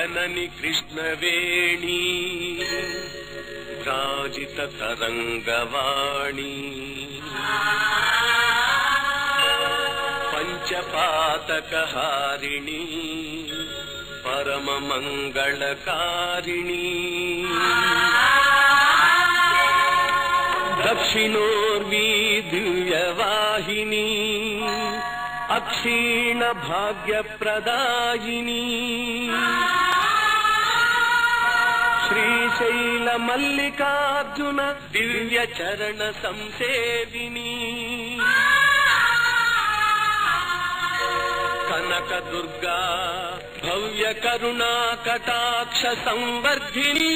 जननी कृष्णवेणी विराजित तरंगवाणी पंचपातकहारिणी परम मंगलकारिणी दक्षिणोर्वी दिव्यवाहिनी अक्षीण भाग्यप्रदायिनी श्रीशैल मल्लिकार्जुन दिव्य चरण संसेविनी कनक दुर्गा भव्य करुणा कटाक्ष संवर्धिनी